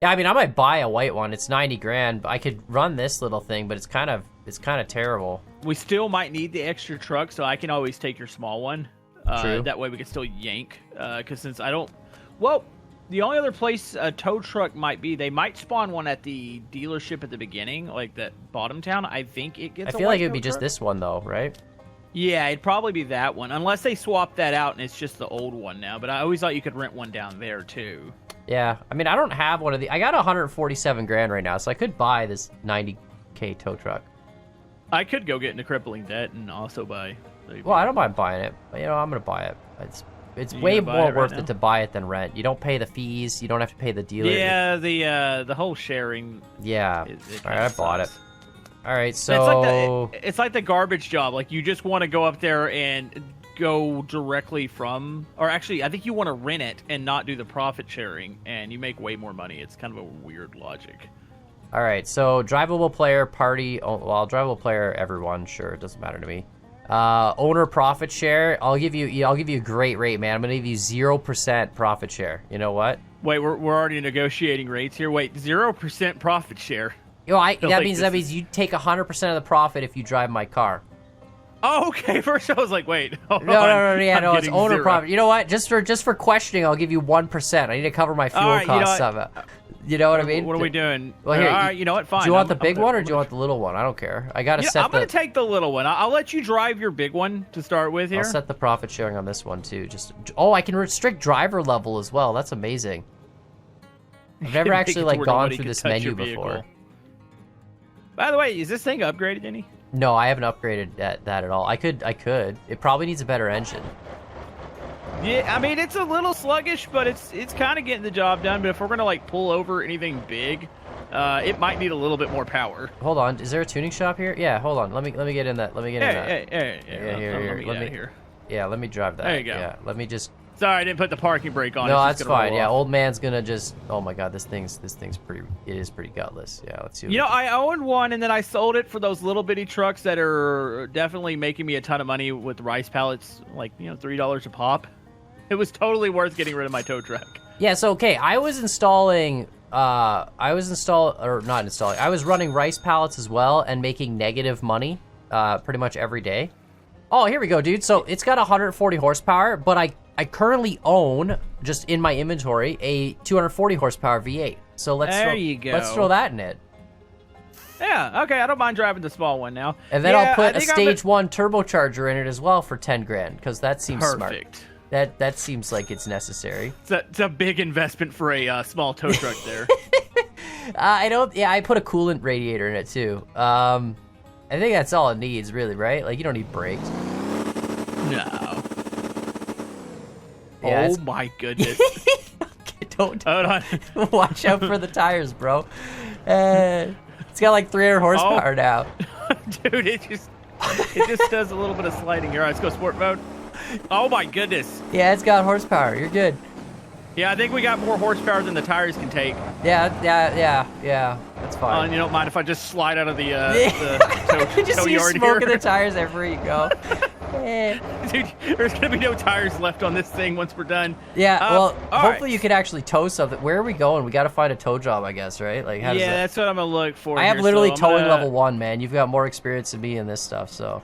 Yeah, I mean, I might buy a white one. It's 90 grand. I could run this little thing, but it's kind of terrible. We still might need the extra truck, so I can always take your small one. True. That way we can still yank. Because since I don't... Well, the only other place a tow truck might be, they might spawn one at the dealership at the beginning, like that bottom town. I think it gets I feel like it would be just this one, though, right? Yeah, it'd probably be that one. Unless they swap that out and it's just the old one now. But I always thought you could rent one down there, too. Yeah, I mean, I don't have one of the... I got 147 grand right now, so I could buy this 90K tow truck. I could go get into crippling debt and also buy... Well, I don't mind buying it. But, I'm going to buy it. It's way more worth it to buy it than rent. You don't pay the fees. You don't have to pay the dealer. Yeah, the whole sharing... Yeah. All right, I bought it. All right, so... It's like the garbage job. Like, you just want to go up there and go directly from... Or actually, I think you want to rent it and not do the profit sharing, and you make way more money. It's kind of a weird logic. All right, so drivable player, party... Well, drivable player, everyone. Sure, it doesn't matter to me. Owner profit share. I'll give you a great rate, man. I'm gonna give you 0% profit share. You know what? Wait, we're already negotiating rates here. Wait, 0% profit share. That means you take 100% of the profit if you drive my car. Oh, okay. First I was like, wait. No. It's owner profit. You know what? Just for questioning, I'll give you 1%. I need to cover my fuel costs of it. You know what I mean? What are we doing? Well, here, all right, you know what? Fine. Do you want the big one or do you want the little one? I don't care. I gotta set. I'm gonna take the little one. I'll let you drive your big one to start with here. I'll set the profit sharing on this one too. I can restrict driver level as well. That's amazing. I've never actually gone through this menu before. By the way, is this thing upgraded any? No, I haven't upgraded that at all. I could. It probably needs a better engine. Yeah, I mean, it's a little sluggish, but it's kind of getting the job done. But if we're going to, pull over anything big, it might need a little bit more power. Hold on. Is there a tuning shop here? Yeah, hold on. Let me get in that. Let me get in that. Here. Yeah, let me drive that. There you go. Yeah, let me just... Sorry, I didn't put the parking brake on. No, that's fine. Yeah, old man's going to just... Oh, my God, this thing's pretty... It is pretty gutless. Yeah, let's see. I owned one, and then I sold it for those little bitty trucks that are definitely making me a ton of money with rice pallets, $3 a pop. It was totally worth getting rid of my tow truck. Yeah, so, okay, I was running rice pallets as well and making negative money pretty much every day. Oh, here we go, dude. So it's got 140 horsepower, but I currently own, just in my inventory, a 240 horsepower V8. So let's throw that in it. Yeah, okay, I don't mind driving the small one now. And then I'll put a stage 1 turbocharger in it as well for 10 grand, because that seems perfect. Smart. That seems like it's necessary. It's a big investment for a small tow truck there. I put a coolant radiator in it too. I think that's all it needs, really, right? You don't need brakes. No. Yeah, oh my goodness. Okay, don't. Hold on. Watch out for the tires, bro. It's got 300 horsepower now. Dude, it just does a little bit of sliding here. All right, let's go sport mode. Oh my goodness. Yeah, it's got horsepower. You're good. Yeah, I think we got more horsepower than the tires can take. Yeah. That's fine. You don't mind if I just slide out of the tow just see you yard smoking here? the tires everywhere you go. Dude, there's gonna be no tires left on this thing once we're done. Yeah, hopefully right. you could actually tow something. Where are we going? We got to find a tow job, I guess, right? That's what I'm gonna look for. I have literally towing level 1, man. You've got more experience than me in this stuff, so.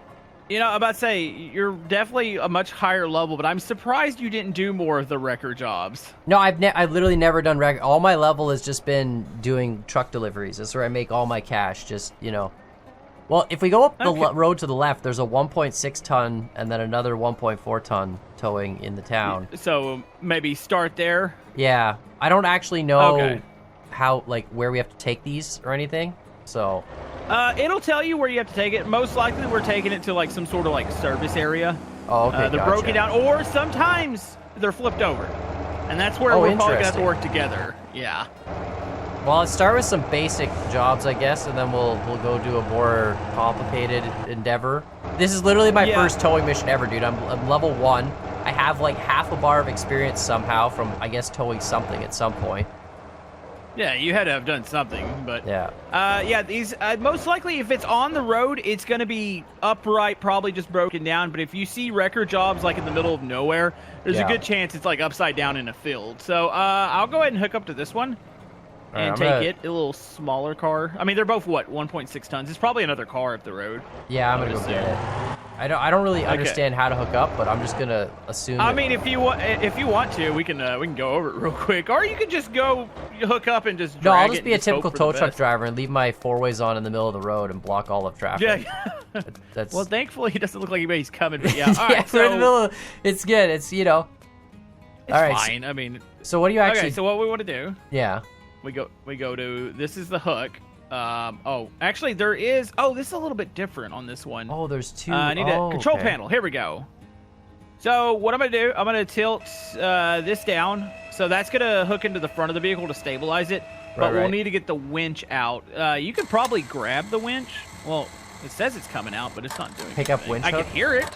I'm about to say, you're definitely a much higher level, but I'm surprised you didn't do more of the wrecker jobs. No, I've literally never done wrecker. All my level has just been doing truck deliveries. That's where I make all my cash, Well, if we go up the road to the left, there's a 1.6 ton and then another 1.4 ton towing in the town. So maybe start there? Yeah. I don't actually know how, where we have to take these or anything, so... It'll tell you where you have to take it. Most likely we're taking it to some sort of service area. Oh, okay, they're broken down, or sometimes they're flipped over. And that's where we're probably going to have to work together. Yeah. Well, let's start with some basic jobs, I guess, and then we'll go do a more complicated endeavor. This is literally my first towing mission ever, dude. I'm level 1. I have half a bar of experience somehow from, I guess, towing something at some point. Yeah, you had to have done something, but... Yeah. These... most likely, if it's on the road, it's going to be upright, probably just broken down, but if you see wrecker jobs, in the middle of nowhere, there's a good chance it's, upside down in a field. So, I'll go ahead and hook up to this one. All right, and I'm take gonna- it. A little smaller car. I mean, they're both what 1.6 tons. It's probably another car up the road. Yeah, I'm I gonna would go get assume. it. I don't really understand how to hook up, but I'm just gonna assume. I that- mean, if you want to, we can go over it real quick, or you can just go hook up and just no, drag I'll it just be a and hope typical for tow the truck best. driver and leave my four ways on in the middle of the road and block all of traffic. Yeah. That's Well, thankfully, he doesn't look like anybody's coming. But yeah, all yeah, right, we're in the so middle. It's good. It's it's all right. fine. I mean, So what do you actually? okay. So what we want to do? Yeah. We go to this is the hook. Oh, actually there is. Oh, this is a little bit different on this one. Oh, there's two. I need oh, a control okay. panel. Here we go. So what I'm gonna do? I'm gonna tilt this down. So that's gonna hook into the front of the vehicle to stabilize it. But we'll right. need to get the winch out. You could probably grab the winch. Well, it says it's coming out, but it's not doing. Pick up anything. winch I can hook? hear it.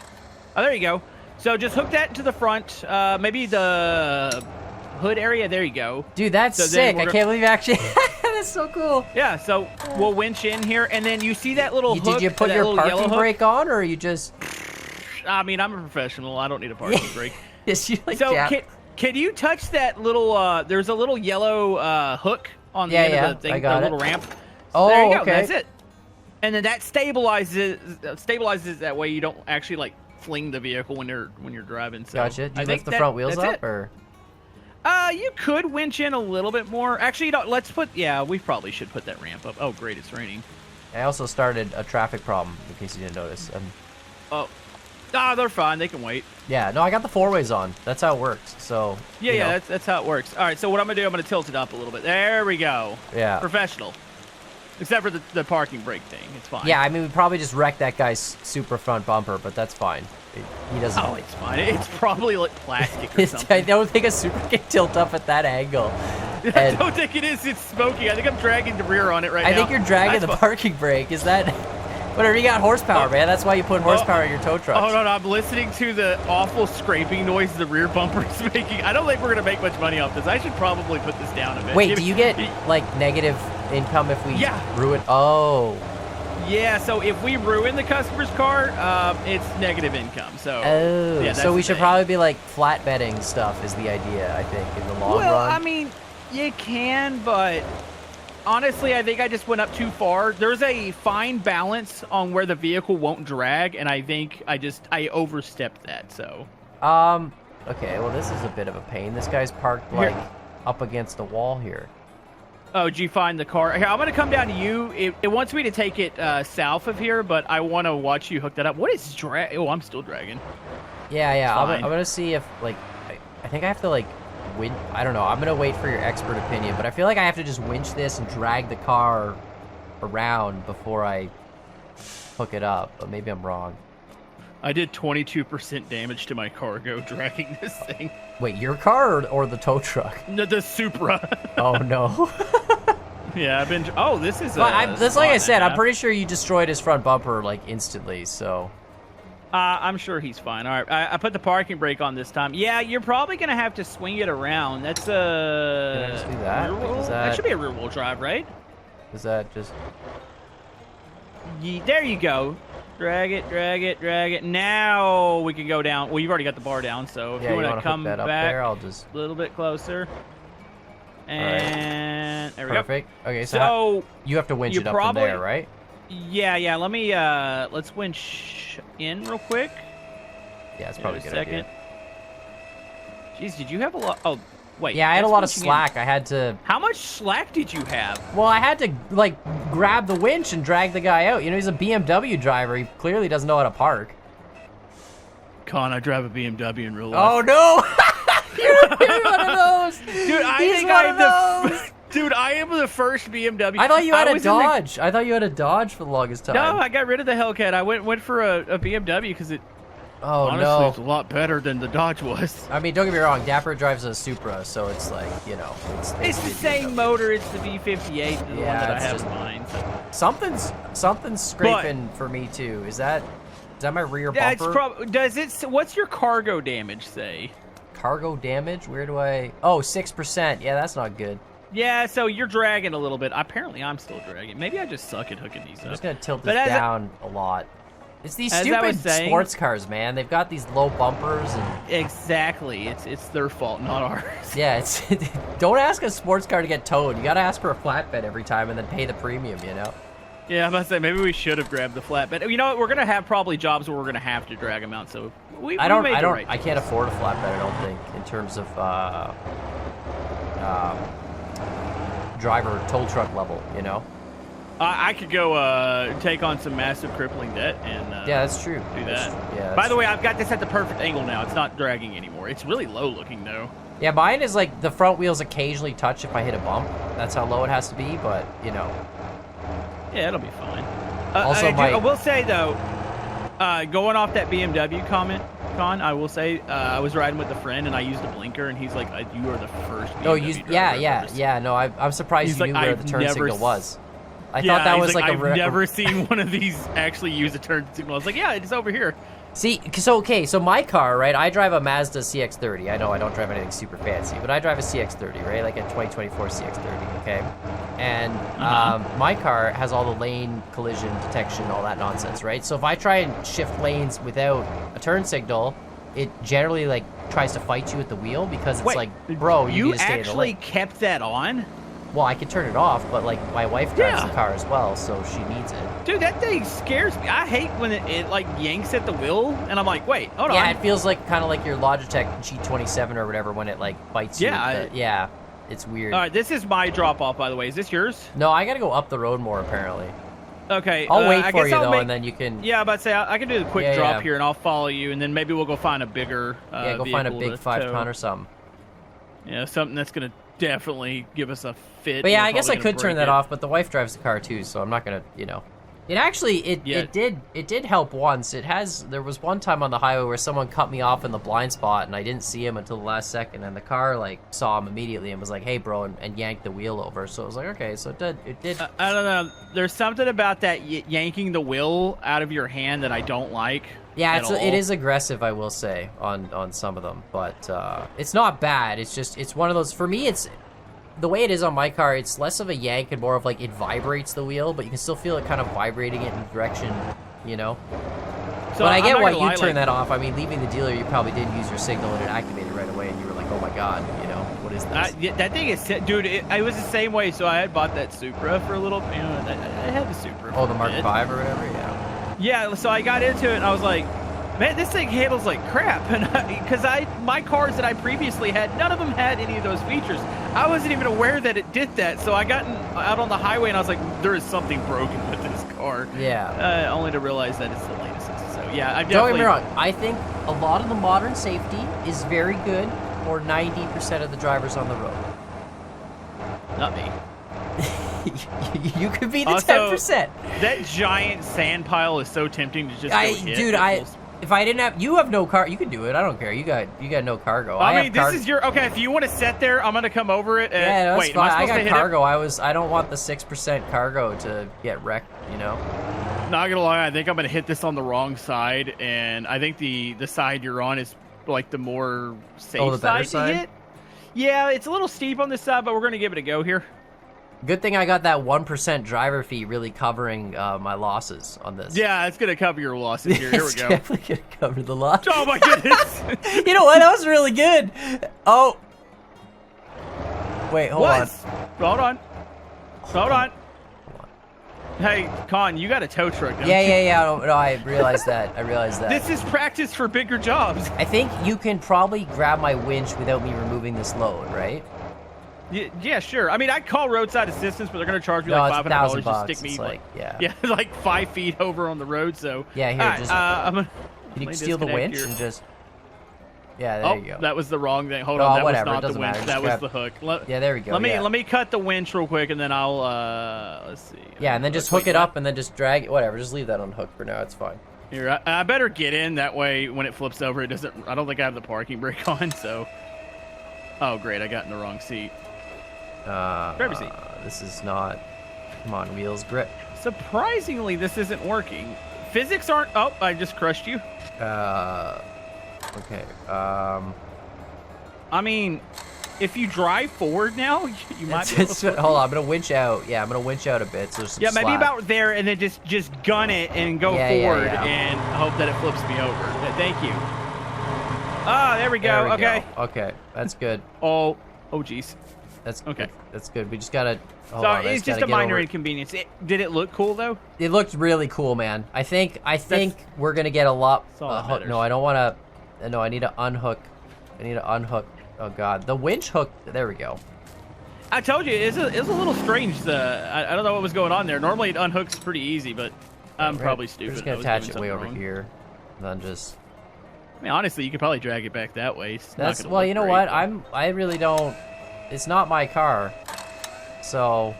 Oh, there you go. So just hook that into the front. Maybe the hood area. There you go. Dude, that's So then sick. we're I gonna- can't believe actually. That's so cool. Yeah, so we'll winch in here, and then you see that little hook. Did you put that your little yellow parking hook? brake on, or you just? I mean, I'm a professional. I don't need a parking brake. Yes, you like. So jab- can you touch that little? There's a little yellow hook on the Yeah, end yeah, of the thing, I got the it. little ramp. Oh, there you go. okay. That's it. And then that stabilizes that way you don't actually like fling the vehicle when you're driving. So Gotcha. Did I you think lift the front wheels that's up, it. or? You could winch in a little bit more. Actually, you know, let's put. Yeah, we probably should put that ramp up. Oh, great, it's raining. I also started a traffic problem, in case you didn't notice. Oh, they're fine. They can wait. Yeah, no, I got the four ways on. That's how it works. So. Yeah, you yeah, know. that's how it works. All right, so what I'm gonna do, I'm gonna tilt it up a little bit. There we go. Yeah. Professional. Except for the parking brake thing, it's fine. Yeah, I mean, we probably just wrecked that guy's super front bumper, but that's fine. He doesn't. Oh, it's fine. It's probably like plastic or I something. don't think a super can tilt up at that angle. I And don't think it is. It's smoky. I think I'm dragging the rear on it right now. I think you're dragging That's the fine. parking brake. Is that? Whatever, you got horsepower, man. That's why you put horsepower in your tow trucks. Hold on, I'm listening to the awful scraping noise the rear bumper is making. I don't think we're gonna make much money off this. I should probably put this down a bit. Wait, do you get like negative income if we Yeah. ruin? Oh. Yeah, so if we ruin the customer's car, it's negative income. So Oh. yeah, that's so we the should thing. probably be like flat betting stuff is the idea, I think, in the long Well, run. I mean, you can, but honestly, I think I just went up too far. There's a fine balance on where the vehicle won't drag, and I think I overstepped that. So Okay, well, this is a bit of a pain. This guy's parked Here. like up against the wall here. oh, did you find the car? Here, I'm gonna come down to you. It wants me to take it south of here, but I want to watch you hook that up. What is drag? Oh, I'm still dragging. Yeah, yeah. I'm Fine. gonna see if like I think I have to like win. I don't know. I'm gonna wait for your expert opinion, but I feel like I have to just winch this and drag the car around before I hook it up. But maybe I'm wrong. I did 22% damage to my cargo dragging this thing. Wait, your car or the tow truck? No, the Supra. Oh no. Yeah, I've been. Oh, this is. But that's like I said. I'm pretty. pretty sure you destroyed his front bumper like instantly. So. I'm sure he's fine. All right, I put the parking brake on this time. Yeah, you're probably gonna have to swing it around. That's a. Can I just do that? Rear wheel? Is That that- should be a rear wheel drive, right? Is that just? There you go. Drag it, drag it, drag it. Now we can go down. Well, you've already got the bar down, so if Yeah, you you want want to to hook come that up back there? I'll just. a little bit closer. And there we Perfect. Okay, so So you have to winch you it up probably- from there, right? yeah. Let me let's winch in real quick. Yeah, it's probably a Here, good idea. Jeez, did you have a lot? Oh, wait. Yeah, I had a that's lot of winching in. slack. I had to. How much slack did you have? Well, I had to like grab the winch and drag the guy out. You know, he's a BMW driver. He clearly doesn't know how to park. Con, I drive a BMW in real Oh no! You're one of those. Dude, I He's think one I'm of those. Dude, I am the first BMW. I thought you had a was in the- Dodge. I thought you had a Dodge for the longest time. No, I got rid of the Hellcat. I went for a BMW because it oh honestly it's a no. lot better than the Dodge was. I mean, don't get me wrong. Dapper drives a Supra, so it's like it's It's the basically same BMW. motor. It's the V58, the one Yeah, that I it's have just- in mind. Something's scraping for me too. Is that my rear Yeah, it's bumper? does it? What's your cargo damage say? Cargo damage? Where do I? Oh, 6%. Yeah, that's not good. Yeah, so you're dragging a little bit. Apparently, I'm still dragging. Maybe I just suck at hooking these I'm up. just gonna tilt But this as a- down a lot. It's these As I stupid was saying- sports cars, man. They've got these low bumpers and Exactly. It's their fault, not ours. yeah, it's don't ask a sports car to get towed. You gotta ask for a flatbed every time and then pay the premium, you know? Yeah, I'm about to say maybe we should have grabbed the flatbed. You know what? We're gonna have probably jobs where we're gonna have to drag them out. So I I can't afford a flatbed. I don't think in terms of driver tow truck level, you know? I could go take on some massive crippling debt and Yeah, that's true. do That's- that. yeah. By that's the way, I've got this at the perfect angle now. It's not dragging anymore. It's really low looking though. yeah, mine is like the front wheels occasionally touch if I hit a bump. That's how low it has to be, but you know. Yeah, it'll be fine. Also, I will say though, going off that BMW comment, Con, I will say I was riding with a friend and I used a blinker and he's like, "You are the first." BMW Oh, driver yeah, I've yeah, ever seen." yeah. No, I'm surprised He's you like, knew where "I've the turn never signal s- was. I Yeah, thought that he's was like a. I've never seen one of these actually use a turn signal. I was like, "Yeah, it's over here." See, so my car, right? I drive a Mazda CX-30. I know I don't drive anything super fancy, but I drive a CX-30, right? Like a 2024 CX-30, okay? And my car has all the lane collision detection, all that nonsense, right? So if I try and shift lanes without a turn signal, it generally like tries to fight you at the wheel because it's Wait, like, bro, you need to stay in the actually lane. kept that on? Well, I could turn it off, but like my wife drives the car as well, so she needs it. Dude, that thing scares me. I hate when it like yanks at the wheel, and I'm like, wait, hold Yeah, on. it feels like kind of like your Logitech G27 or whatever when it like bites you. Yeah, Yeah, it's weird. All right, this is my drop off, by the way. Is this yours? No, I gotta go up the road more apparently. Okay. I'll wait I for guess you I'll though, make- and then you can. Yeah, but say I can do the quick Yeah, drop yeah. here, and I'll follow you, and then maybe we'll go find a bigger. Yeah, go find a vehicle big to 5-ton tow. or something. Yeah, something that's gonna definitely give us a fit. But yeah, We're I guess I probably gonna could turn break that it. off, but the wife drives the car too, so I'm not gonna, you know. It actually, Yeah. it did help once. There was one time on the highway where someone cut me off in the blind spot, and I didn't see him until the last second, and the car like saw him immediately and was like, "Hey, bro," and yanked the wheel over. So it was like, okay, so it did. I don't know. There's something about that yanking the wheel out of your hand that I don't like. Yeah, at all. it is aggressive, I will say, on some of them, but it's not bad. It's one of those. For me, it's the way it is on my car. It's less of a yank and more of like it vibrates the wheel, but you can still feel it kind of vibrating it in the direction, you know. So but I I'm get not why gonna you lie, turn like- that off. I mean, leaving the dealer, you probably did use your signal and it activated right away, and you were like, "Oh my god, you know, what is this?" Yeah, that thing is, dude. I was the same way. So I had bought that Supra for a little. You know, I had the Supra. Oh, for the a Mark bit. V or whatever. Yeah. Yeah, so I got into it and I was like, man, this thing handles like crap. And because my cars that I previously had, none of them had any of those features. I wasn't even aware that it did that. So I got out on the highway and I was like, there is something broken with this car. Yeah. Only to realize that it's the latest. So yeah, I Don't definitely. get me wrong. I think a lot of the modern safety is very good for 90% of the drivers on the road. Not me. You could be the Also, 10%. That giant sand pile is so tempting to just go hit. Dude, It feels- if I didn't have, you have no car, you can do it. I don't care. You got no cargo. I mean, have this car- is your okay. If you want to sit there, I'm gonna come over it. And, Yeah, no, that's wait, fine. am I I supposed to got hit cargo. I don't want the 6% cargo to get wrecked. You know. it? Not gonna lie, I think I'm gonna hit this on the wrong side, and I think the side you're on is like the more safe Oh, the better side side? to hit. Yeah, it's a little steep on this side, but we're gonna give it a go here. Good thing I got that 1% driver fee really covering my losses on this. Yeah, it's gonna cover your losses here. Here we It's go. definitely gonna cover the loss. Oh my goodness! You know what? That was really good. Oh. Wait, hold on. Hold on. Hold on. Hey, Con, you got a tow truck, don't you? Yeah. No, I realized that. This is practice for bigger jobs. I think you can probably grab my winch without me removing this load, right? Yeah, sure. I mean, I'd call roadside assistance, but they're gonna charge me No, like it's $500 $1,000 to stick me It's like, yeah. yeah, like 5 feet over on the road. So Yeah, here, All right, just- I'm gonna, Can you let me steal the disconnect winch here. and just? Yeah, there Oh, you go. that was the wrong thing. Hold Oh, on, that whatever, it was not the doesn't winch. matter. That Just was grab- the hook. Yeah, there we go. Let me cut the winch real quick, and then I'll let's see. Yeah, and then just hook it up, and then just drag it. Whatever, just leave that on hook for now. It's fine. Here, I better get in that way. When it flips over, it doesn't. I don't think I have the parking brake on. So, oh great, I got in the wrong seat. Grab your seat. This is not. Come on, wheels, grip. Surprisingly, this isn't working. Physics aren't. Oh, I just crushed you. Okay. I mean, if you drive forward now, you might be able to hold on, I'm gonna winch out. Yeah, I'm gonna winch out a bit. So there's some yeah, maybe slack. about there, and then just gun it and go forward and hope that it flips me over. Thank you. Ah, there we go. Okay. Okay, that's good. Oh, geez. That's okay. That's good. We just gotta. It's just a minor inconvenience. Did it look cool though? It looked really cool, man. I think we're gonna get a lot. No, I don't want to. No, I need to unhook. Oh god, the winch hook. There we go. I told you it's a little strange. I don't know what was going on there. Normally it unhooks pretty easy, but I'm probably stupid. We're just gonna attach it way over here, and then just. I mean, honestly, you could probably drag it back that way. That's well, you know what? I really don't. It's not my car, so.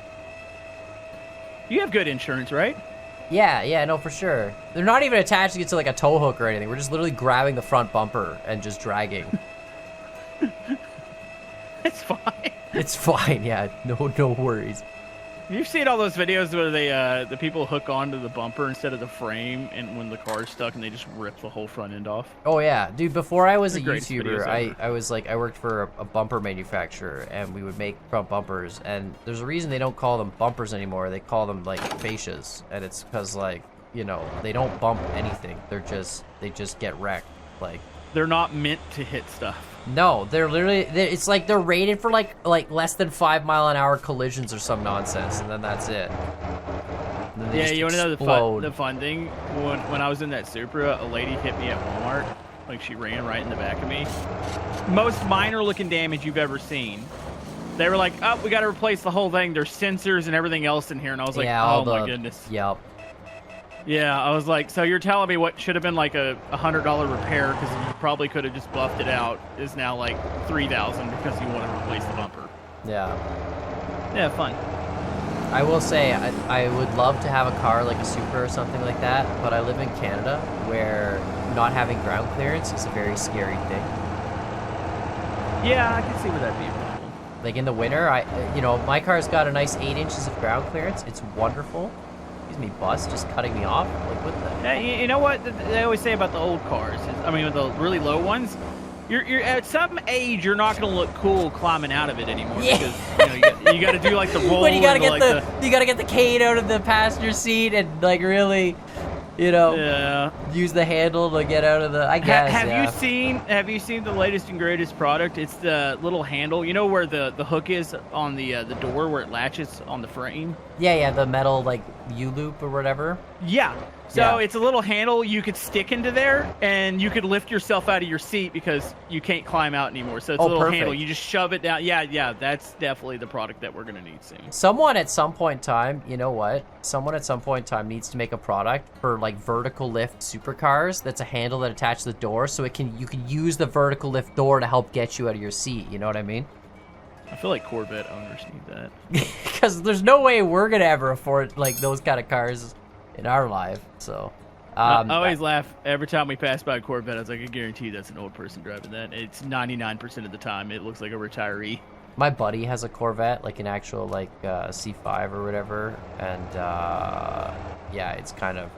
You have good insurance, right? Yeah, no, for sure. They're not even attaching it to like a tow hook or anything. We're just literally grabbing the front bumper and just dragging. It's fine. It's fine, yeah. No worries. You've seen all those videos where the people hook onto the bumper instead of the frame, and when the car's stuck, and they just rip the whole front end off. Oh yeah, dude. Before I was a YouTuber, I worked for a bumper manufacturer, and we would make front bumpers. And there's a reason they don't call them bumpers anymore. They call them like fascias, and it's because like they don't bump anything. They just get wrecked. Like they're not meant to hit stuff. No, they're literally. It's like they're rated for like less than 5-mile-an-hour collisions or some nonsense, and then that's it. Yeah, you want to know the fun thing? When I was in that Supra, a lady hit me at Walmart. Like she ran right in the back of me. Most minor-looking damage you've ever seen. They were like, "Oh, we got to replace the whole thing. There's sensors and everything else in here," and I was like, "Oh my goodness." Yep. Yeah, I was like, so you're telling me what should have been like a $100 repair because you probably could have just buffed it out is now like $3,000 because you want to replace the bumper. Yeah. Yeah, fun. I will say I would love to have a car like a Supra or something like that, but I live in Canada where not having ground clearance is a very scary thing. Yeah, I can see where that'd be a problem. Like in the winter, my car's got a nice 8 inches of ground clearance. It's wonderful. Me bus just cutting me off, like what the. Yeah, you know what they always say about the old cars? I mean, with the really low ones, you're at some age you're not going to look cool climbing out of it anymore because you got to do like the roll. But you got to get you got to get the cane out of the passenger seat and like really, use the handle to get out of the. I guess. Have you seen the latest and greatest product? It's the little handle. You know where the hook is on the door where it latches on the frame. Yeah, the metal like U-loop or whatever. Yeah. So it's a little handle you could stick into there, and you could lift yourself out of your seat because you can't climb out anymore. So it's a little handle. You just shove it down. Yeah, that's definitely the product that we're going to need soon. Someone at some point in time, you know what? Someone at some point in time needs to make a product for like vertical lift supercars that's a handle that attaches the door so you can use the vertical lift door to help get you out of your seat. You know what I mean? I feel like Corvette owners need that. Because there's no way we're going to ever afford like those kind of cars in our life, so I always laugh every time we pass by a Corvette. I was like, I guarantee that's an old person driving that. It's 99% of the time it looks like a retiree. My buddy has a Corvette, like an actual like C5 or whatever, and yeah, it's kind of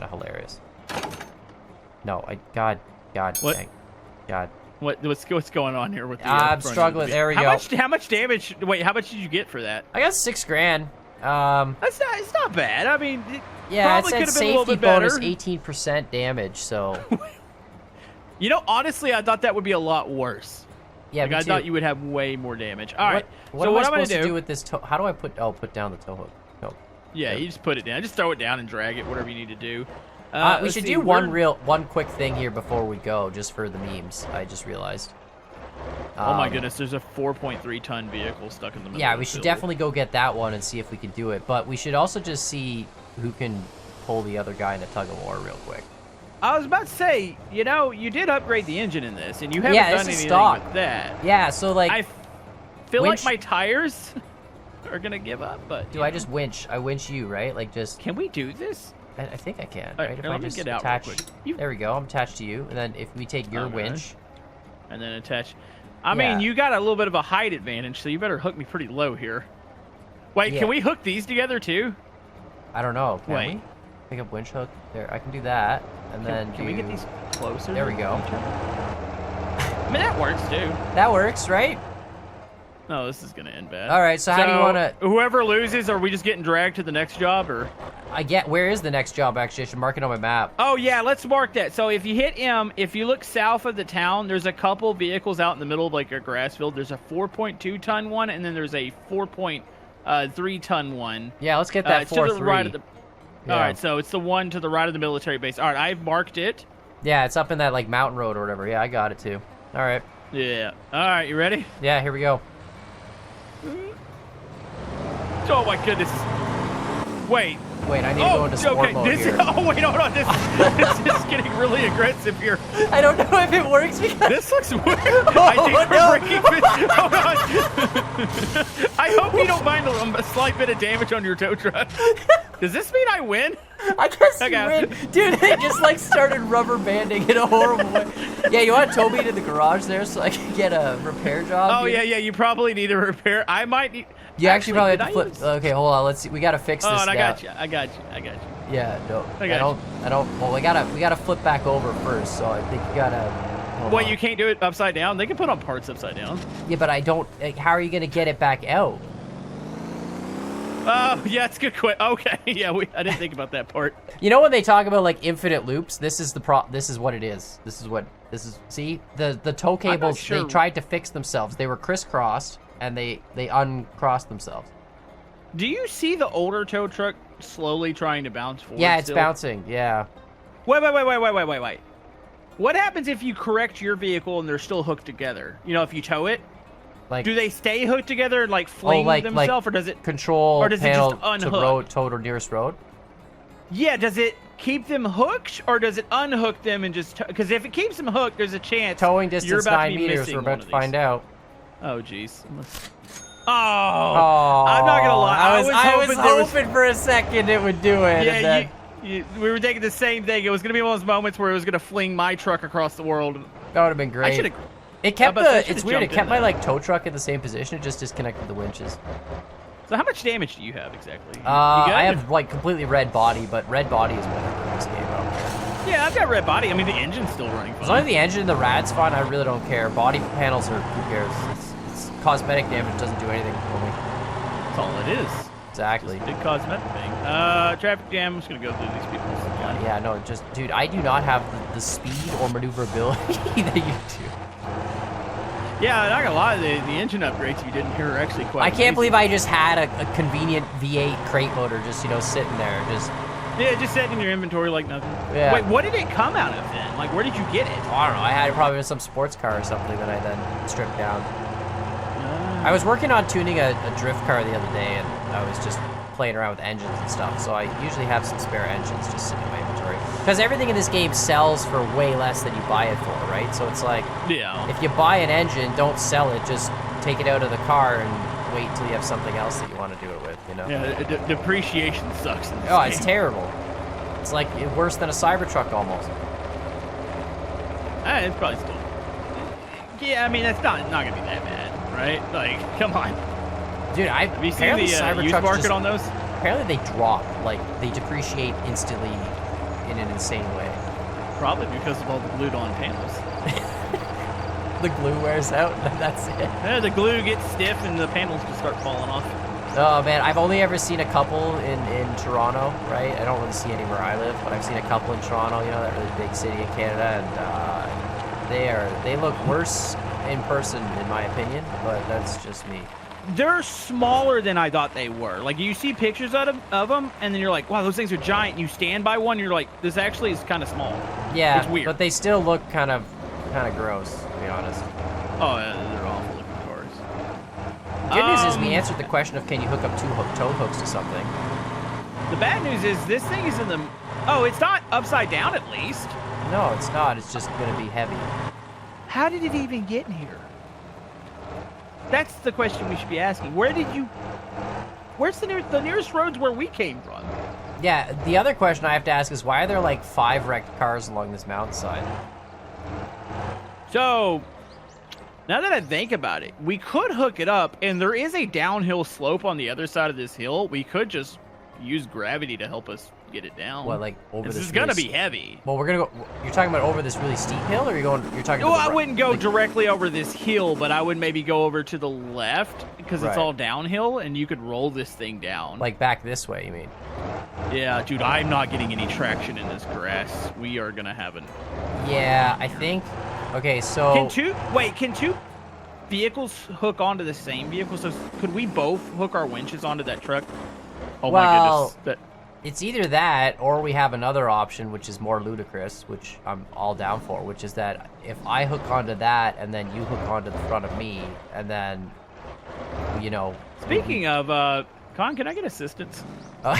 hilarious. No, God, what? Dang. God. What's going on here with the? I'm struggling. There we go. How much damage? Wait, how much did you get for that? I got $6,000. It's not bad. I mean, yeah, probably it said could have been a little safety bit better. bonus 18% damage. So, honestly, I thought that would be a lot worse. Yeah, I thought you would have way more damage. All right. What am I supposed to do with this tow? How do I put down the tow hook? No. Yeah, you just put it down. Just throw it down and drag it. Whatever you need to do. We should do one quick thing here before we go, just for the memes. I just realized. Oh my goodness, there's a 4.3 ton vehicle stuck in the middle. Yeah, we should definitely go get that one and see if we can do it. But we should also just see who can pull the other guy in a tug of war real quick. I was about to say, you did upgrade the engine in this, and you haven't done anything with that. Yeah, so like I feel like my tires are gonna give up. But do I just winch? I winch you, right? Like just. Can we do this? I think I can. Right, if I just get out attach, real quick. There we go. I'm attached to you, and then if we take your winch, and then attach. I mean, you got a little bit of a height advantage, so you better hook me pretty low here. Wait, can we hook these together too? I don't know. Can we? Pick up winch hook. There, I can do that, and then can we get these closer? There we go. I mean, that works too. That works, right? No, this is gonna end bad. All right, so how do you want to? Whoever loses, are we just getting dragged to the next job, or? Where is the next job? Actually, I should mark it on my map. Oh yeah, let's mark that. So if you hit M, if you look south of the town, there's a couple vehicles out in the middle of like a grass field. There's a 4.2 ton one, and then there's a 4.3 ton one. Yeah, let's get that 4.3. To the right of the. Yeah. All right, so it's the one to the right of the military base. All right, I've marked it. Yeah, it's up in that like mountain road or whatever. Yeah, I got it too. All right. Yeah. All right, you ready? Yeah, here we go. Oh my goodness. Wait, I need to go into sport mode here. Oh wait, hold on. This is getting really aggressive here. I don't know if it works because this looks weird. I think we're breaking. Hold on. I hope you don't mind a slight bit of damage on your tow truck. Does this mean I win? I guess you win. Dude, they just like started rubber banding in a horrible way. Yeah, you want to tow me to the garage there so I can get a repair job? Oh, yeah, you probably need a repair. I might need... You actually probably have to flip... Okay, hold on, let's see. We got to fix this and I now. I got you. Yeah, no. I don't... Well, we gotta flip back over first, so I think you gotta... Well, you can't do it upside down? They can put on parts upside down. Yeah, but I don't... Like, how are you gonna get it back out? Oh, yeah, it's good. Okay, yeah, I didn't think about that part. You know when they talk about like infinite loops, this is what it is. See, the tow cables, they tried to fix themselves. They were crisscrossed and they uncrossed themselves. Do you see the older tow truck slowly trying to bounce forward? Yeah, it's bouncing. Yeah. Wait. What happens if you correct your vehicle and they're still hooked together? You know, if you tow it? Like, do they stay hooked together and like fling themselves, or does it control or does panel it just unhook? To road, tow or nearest road? Yeah, does it keep them hooked or does it unhook them and just? Because if it keeps them hooked, there's a chance towing distance 9 meters. We're about to find out. Oh jeez. Oh, I'm not gonna lie. I was hoping for a second it would do it. Yeah, we were thinking the same thing. It was gonna be one of those moments where it was gonna fling my truck across the world. That would have been great. I should have. It kept it's weird, it kept my like tow truck in the same position, it just disconnected the winches. So how much damage do you have exactly? I have like completely red body, but red body is better in this game, I don't care. Yeah, I've got red body. I mean, the engine's still running fine. As long as the engine and the rad's fine, I really don't care. Body panels are, who cares? It's cosmetic damage, doesn't do anything for me. That's all it is. Exactly. Just a big cosmetic thing. Traffic jam, I'm just gonna go through these people. Yeah, no, just, dude, I do not have the speed or maneuverability that you do. Yeah, not gonna lie, the engine upgrades you didn't hear are actually quite I can't believe I just had a convenient V8 crate motor just, sitting there, just sitting in your inventory like nothing. Yeah. Wait, what did it come out of then? Like, where did you get it? I don't know, I had it probably in some sports car or something that I then stripped down. I was working on tuning a drift car the other day, and I was just playing around with engines and stuff, so I usually have some spare engines just sitting in my inventory. Because everything in this game sells for way less than you buy it for, right? So it's like, if you buy an engine, don't sell it, just take it out of the car and wait till you have something else that you want to do it with, Yeah, depreciation sucks in this game. It's terrible. It's like worse than a Cybertruck almost. It's probably still... Yeah, I mean, it's not gonna be that bad, right? Like, come on. Dude, have you seen the used market on those? Apparently they drop, like, they depreciate instantly in an insane way. Probably because of all the glued-on panels. The glue wears out, that's it. Yeah, the glue gets stiff and the panels just start falling off. Oh, man, I've only ever seen a couple in Toronto, right? I don't really see any where I live, but I've seen a couple in Toronto, that really big city in Canada, and they look worse in person, in my opinion, but that's just me. They're smaller than I thought they were. Like, you see pictures of them, and then you're like, wow, those things are giant. You stand by one, you're like, this actually is kind of small. Yeah, it's weird. But they still look kind of gross, to be honest. Oh, yeah, they're awful looking cars. Good news is we answered the question of can you hook up two tow hooks to something. The bad news is this thing is in the... Oh, it's not upside down at least. No, it's not. It's just going to be heavy. How did it even get in here? That's the question we should be asking. Where's the nearest roads where we came from? Yeah, the other question I have to ask is why are there like 5 wrecked cars along this mountainside? So, now that I think about it, we could hook it up, and there is a downhill slope on the other side of this hill. We could just use gravity to help us get it down. What, like over this this? is gonna really be heavy. Well, we're gonna go. You're talking about over this really steep hill, or you're talking? Well, to the I right- wouldn't go like, directly over this hill, but I would maybe go over to the left because it's Right. all downhill, and you could roll this thing down. like back this way. You mean? Yeah, dude, I'm not getting any traction in this grass. We are gonna have an. Yeah, I think. Okay, so. Can two vehicles hook onto the same vehicle? So could we both hook our winches onto that truck? Oh my Well, goodness. It's either that, or we have another option, which is more ludicrous, which I'm all down for, which is that if I hook onto that, and then you hook onto the front of me, and then, you know... Speaking of, Con, can I get assistance? Uh,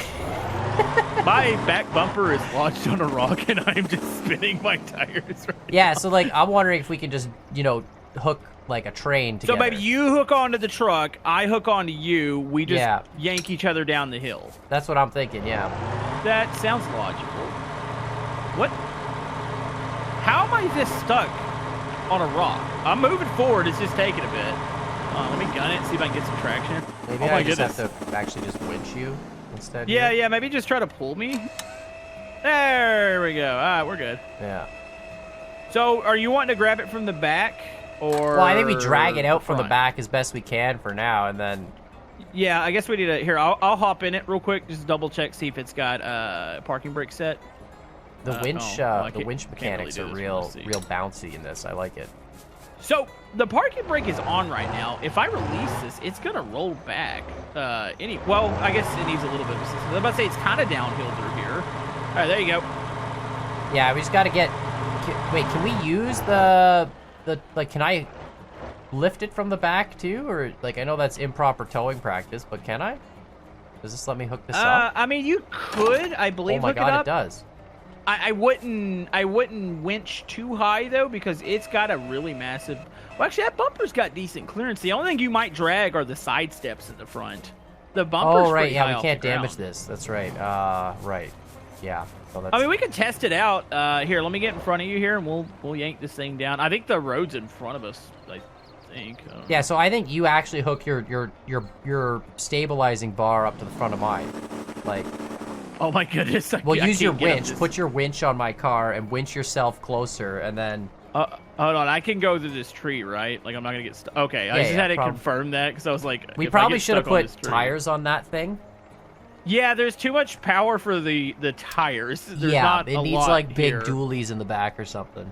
My back bumper is lodged on a rock, and I'm just spinning my tires right yeah, now. so, like, I'm wondering if we can just, you know, hook, like, a train together. So maybe you hook onto the truck, I hook onto you, we just Yeah. yank each other down the hill. That's what I'm thinking, yeah. That sounds logical. What? How am I this stuck on a rock? I'm moving forward, it's just taking a bit. Let me gun it, see if I can get some traction. Maybe Oh my I just goodness. have to actually just winch you instead. Yeah, here. yeah, maybe just try to pull me. There we go. All right, we're good. Yeah. So, are you wanting to grab it from the back, or? Well, I think we drag it out from the front? back as best we can for now, and then... Yeah, I guess we need to. Here, I'll hop in it real quick. Just double check, see if it's got parking brake set. The winch, well, I the winch can't mechanics really are do real, this, let's see. real bouncy in this. I like it. So the parking brake is on right now. If I release this, it's gonna roll back. Well, I guess it needs a little bit of assistance. I was about to say it's kind of downhill through here. All right, there you go. Yeah, we just got to get. Wait, can we use the like? Can I lift it from the back too, or like? I know that's improper towing practice, but can I? Does this let me hook this up? I mean, you could, I Oh believe, my hook god, it it up. does. I wouldn't winch too high though, because it's got a really massive. Well, actually, that bumper's got decent clearance. The only thing you might drag are the side steps in the front. The bumper's Oh right, pretty high yeah, we off can't the damage ground. this. That's right. Right. Yeah. So that's. I mean, we could test it out. Here, let me get in front of you here, and we'll yank this thing down. I think the road's in front of us. I think. I don't know. Yeah, so I think you actually hook your stabilizing bar up to the front of mine, like. Oh my goodness! Well, I use your can't get up winch. this- Put your winch on my car and winch yourself closer, and then. Hold on, I can go through this tree, right? Like I'm not gonna get stuck. Okay, I Yeah, just yeah, had to prob- confirm that because I was like, We if I probably get should have stuck on put this tree- tires on that thing. Yeah, there's too much power for the tires. There's Yeah, not it a needs lot like big here. dualies in the back or something.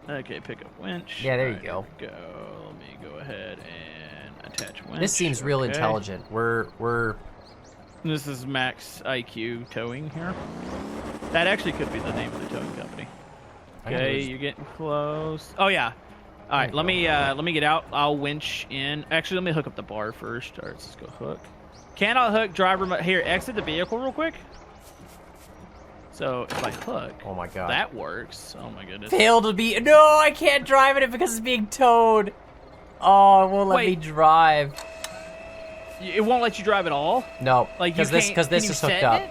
Okay, pick up winch. Yeah, there you Alright, go. here we go. Let me go ahead and attach winch. This seems real Okay. intelligent. We're This is Max IQ Towing here. That actually could be the name of the towing company. Okay, you're getting close. Oh yeah. All right, let me get out. I'll winch in. Actually, let me hook up the bar first. All right, let's go hook. Can I hook driver? Here, exit the vehicle real quick. So if I hook, Oh my god. that works. Oh my goodness. Failed to be. No, I can't drive in it because it's being towed. Oh, it won't let me Wait. drive. It won't let you drive at all. No, Like you because can't. this can you is hooked set up. it?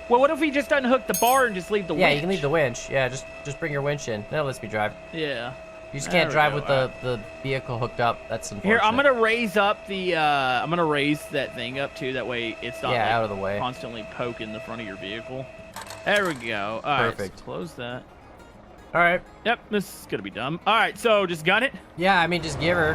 Well, what if we just unhook the bar and just leave the Yeah, winch? you can leave the winch. Yeah, just bring your winch in. That lets me drive. Yeah. You just There can't we drive go, with the vehicle hooked up. That's unfortunate. Here, I'm gonna raise up the. I'm gonna raise that thing up too. That way, it's not Yeah, like, out of the way. constantly poking the front of your vehicle. There we go. All right, Perfect. so close that. All right. Yep, this is gonna be dumb. All right, so just gun it. Yeah, I mean, just give her.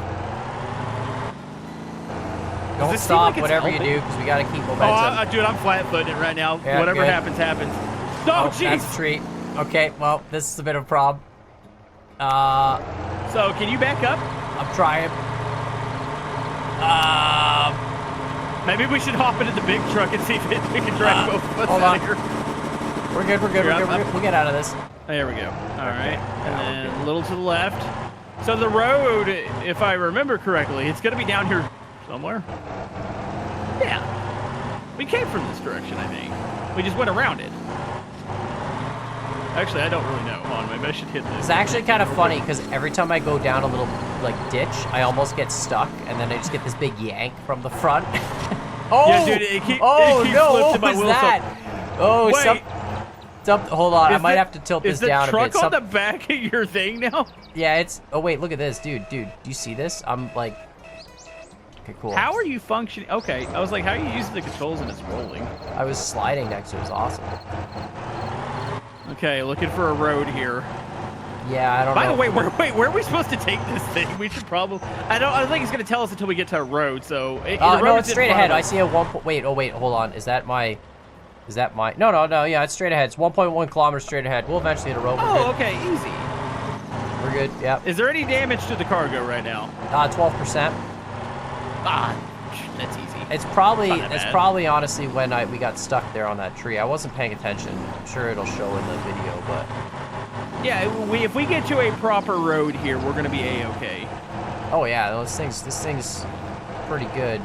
Don't this seem stop like it's whatever you helping? do because we gotta keep Oh, momentum. dude, I'm flat-footing it right now. Yeah, Whatever good. happens, happens. Oh, that's a jeez. treat. Okay, well, this is a bit of a problem. So, can you back up? I'm trying. Maybe we should hop into the big truck and see if we can drag both of us hold out on. of here. We're good. We're good. Here, We're good. I'm- We're good. We'll get out of this. There we go. All right, Yeah, and then a little to the left. So the road, if I remember correctly, it's going to be down here somewhere. Yeah. We came from this direction, I think. We just went around it. Actually, I don't really know. Hold on, maybe I should hit this. It's actually kind of funny because every time I go down a little like ditch, I almost get stuck, and then I just get this big yank from the front. Oh, Yeah, dude, it keeps no! lifting What my was wheels that? Oh, Wait. hold on. I Is might the- have to tilt Is this the down a truck bit. on the back of your thing now? Yeah, it's. Oh wait, look at this, dude. Do you see this? I'm like. Okay, cool. How are you functioning? Okay, I was like, how are you using the controls and it's rolling? I was sliding next to it. It was awesome. Okay, looking for a road here. Yeah, I don't know. By the way, where are we supposed to take this thing? We should probably. I don't think it's gonna tell us until we get to a road. So. No, it's straight ahead. I see a wait. Oh wait, hold on. Is that my? No. Yeah, it's straight ahead. It's 1.1 kilometers straight ahead. We'll eventually hit a road. Oh, okay, easy. We're good. Yep. Is there any damage to the cargo right now? 12%. Ah, that's easy. It's probably honestly when we got stuck there on that tree. I wasn't paying attention. I'm sure it'll show in the video, but. Yeah, if we get to a proper road here, we're gonna be a-okay. Oh yeah, this thing's pretty good.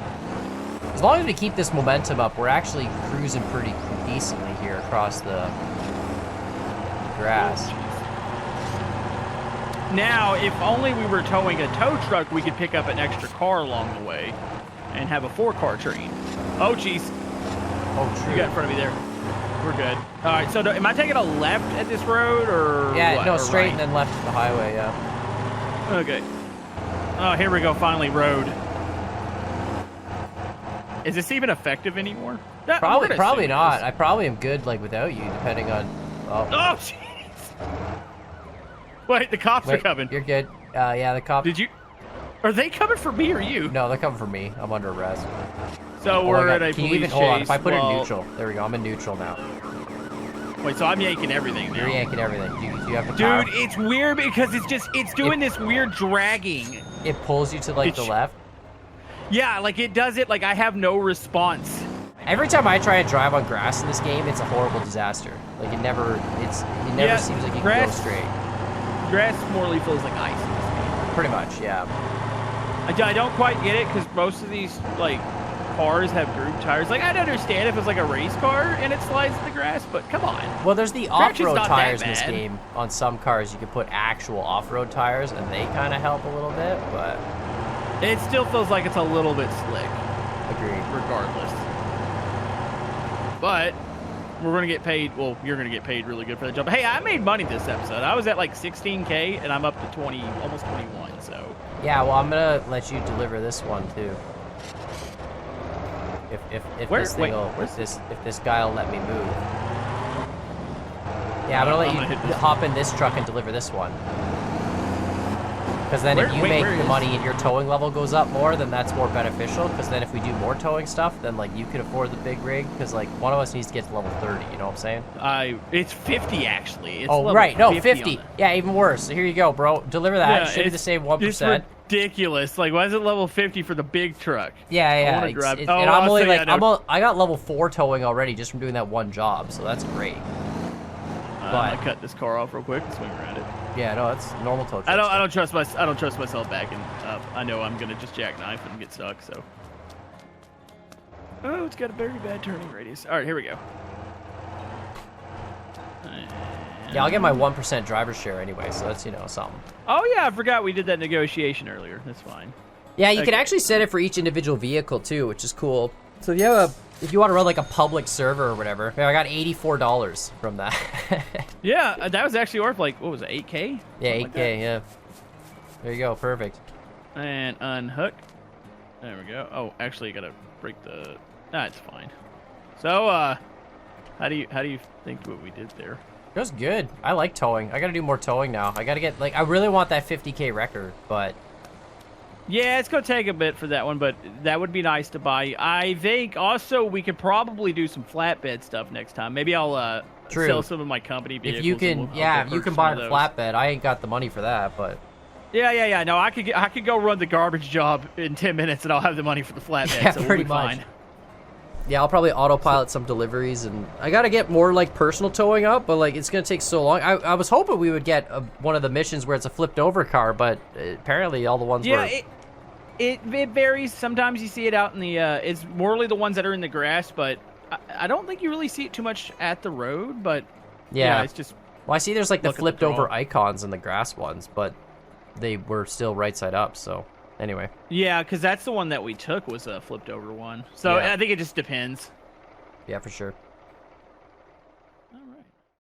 As long as we keep this momentum up, we're actually cruising pretty decently here across the grass. Now, if only we were towing a tow truck, we could pick up an extra car along the way and have a 4-car train. Oh, jeez. Oh, true. You got in front of me there. We're good. All right, so am I taking a left at this road or Yeah, what? no, Or straight right? and then left to the highway, yeah. Okay. Oh, here we go, finally, road. Is this even effective anymore? Probably not. I probably am good, like, without you, depending on... Oh, jeez. Wait, the cops are coming. You're good. Yeah, the cops... Did you... Are they coming for me or you? No, they're coming for me. I'm under arrest. So we're at a Can you police even... Hold on, if I chase. put it in neutral. There we go, I'm in neutral now. Wait, so I'm yanking everything now. You're yanking everything. Do you have the power? Dude, it's weird because it's doing this weird dragging. It pulls you to, like, the left? Yeah, like it does it like I have no response. Every time I try to drive on grass in this game, it's a horrible disaster. Like, it never seems like you can go straight. Grass morely feels like ice in this game. Pretty much, yeah. I don't quite get it because most of these, like, cars have groove tires. Like, I'd understand if it's like a race car and it slides in the grass, but come on. Well, there's the Traction's off-road not tires that in this bad. game. On some cars, you can put actual off-road tires, and they kind of help a little bit, but... It still feels like it's a little bit slick. Agreed. Regardless. But we're going to get paid. Well, you're going to get paid really good for the job. Hey, I made money this episode. I was at like 16K, and I'm up to 20, almost 21, so... Yeah, well, I'm going to let you deliver this one, too. If this guy will let me move. Yeah, I'm going to let you hop in this truck and deliver this one. Because then if you make the money and your towing level goes up more, then that's more beneficial. Because then if we do more towing stuff, then like you can afford the big rig. Because like one of us needs to get to level 30. You know what I'm saying? It's 50 actually. It's oh right, no 50. Yeah, even worse. So here you go, bro. Deliver that. Should be the same 1%. It's ridiculous. Like, why is it level 50 for the big truck? Yeah. I want to drive. And I'm only like I got level 4 towing already just from doing that one job. So that's great. I'm gonna cut this car off real quick and swing around it. Yeah, no, that's normal tow truck. I don't trust myself backing up. I know I'm gonna just jackknife and get stuck. So. Oh, it's got a very bad turning radius. All right, here we go. Yeah, I'll get my 1% driver's share anyway, so that's something. Oh yeah, I forgot we did that negotiation earlier. That's fine. Yeah, you can actually set it for each individual vehicle too, which is cool. So if you want to run like a public server or whatever, I got $84 from that. Yeah, that was actually worth like, what was it, 8K? Yeah, 8K, yeah. There you go, perfect. And unhook. There we go. Oh, actually, you gotta break the. Nah, it's fine. So, how do you think what we did there? It was good. I like towing. I gotta do more towing now. I gotta get like I really want that 50K record, but. Yeah, it's going to take a bit for that one, but that would be nice to buy. I think also we could probably do some flatbed stuff next time. Maybe I'll sell some of my company vehicles. If you can, if you can buy the flatbed. I ain't got the money for that, but... Yeah. No, I could go run the garbage job in 10 minutes, and I'll have the money for the flatbed, yeah, so pretty we'll be much. fine. Yeah, I'll probably autopilot some deliveries, and I got to get more, like, personal towing up, but, like, it's going to take so long. I was hoping we would get one of the missions where it's a flipped-over car, but apparently all the ones were... It varies. Sometimes you see it out in the, it's morely the ones that are in the grass, but I don't think you really see it too much at the road, but yeah it's just... Well, I see there's like the flipped over icons in the grass ones, but they were still right side up, so anyway. Yeah, because that's the one that we took was a flipped over one. So I think it just depends. Yeah, for sure.